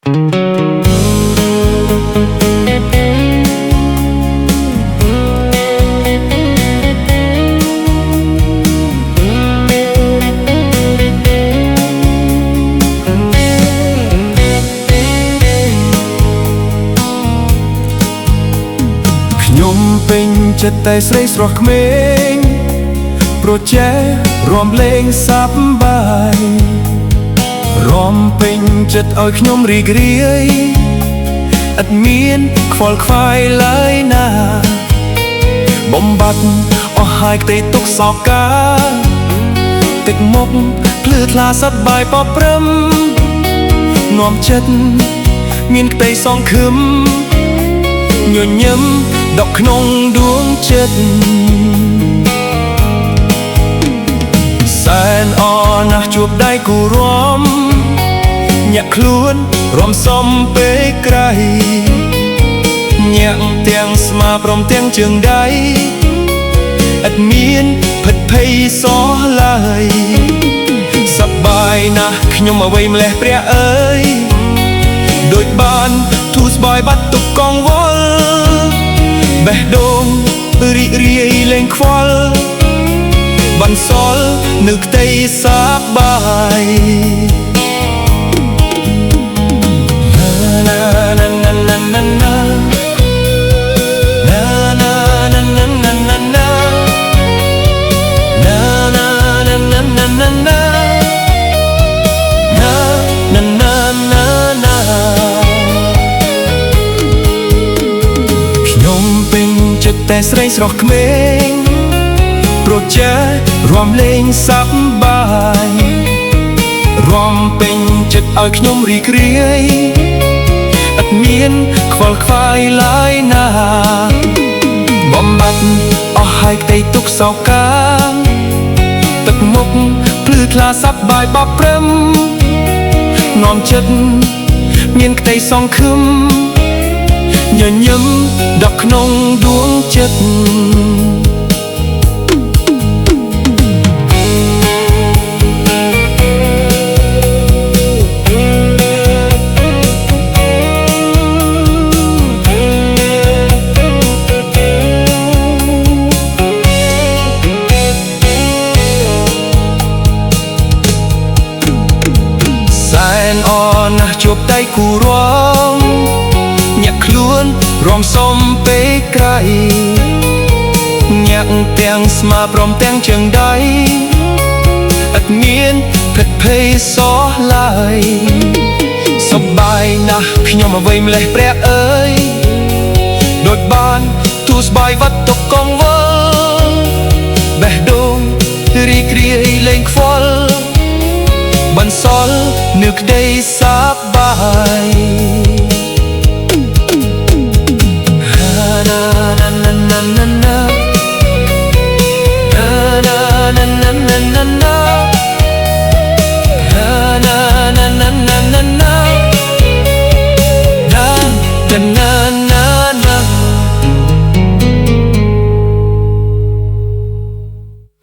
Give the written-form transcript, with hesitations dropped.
ខ្ញុំពេញចិត្តតែស្រីស្រស់ក្មេងប្រជែរួមលេងសប្បាយរំពេញចិត្តឲ្យខ្ញុំរីករាយឥតមានខ្វល់ខ្វាយឡើយណាបំបត្តិអស់ហើយក្តីទុកសោកកាទឹកមុខភ្លឺថ្លាសប្បាយបបព្រឹមនាំចិត្តមានក្តីសង្ឃឹមញញឹមដកក្នុងដួងចិត្តសែនអរណាស់ជួបដៃគូរួមញាក់ខ្លួនរំសំពេកក្រៃញាក់ទាំងស្មាព្រមទាំងជើងដៃឥតមានភិតភ័យសោះឡើយសប្បាយណាស់ខ្ញុំអ្វីម្លេះព្រះអើយដូចបានធូរស្បើយបាត់ទុកកង្វល់បេះដូងរីករាយលេងខ្វល់បន្សល់នៅក្តីសប្បាយតែស្រីស្រស់ក្មេងប្រជែរួមលេងសប្បាយរំពេញចិត្តឲ្យខ្ញុំរីករាយឥតមានខ្វល់ខ្វាយឡើយណាបំបត្តិអស់ហើយក្តីទុកសោកកាទឹកមុខភ្លឺថ្លាសប្បាយបបព្រឹមនាំចិត្តមានក្តីសង្ឃឹមញញឹមដកក្នុងដួងចិត្តសែនអរណាស់ជួបដៃគូរួមញាក់ខ្លួនរំសំពេកក្រៃញាក់ទាំងស្មាព្រមទាំងជើងដៃឥតមានភិតភ័យសោះឡើយសប្បាយណាស់ខ្ញុំអ្វីម្លេះព្រះអើយដូចបានទូស្បាយវត្តទុកកង្វល់បេះដូងរីករាយលេងខ្វល់បន្សល់នៅក្តីសប្បាយ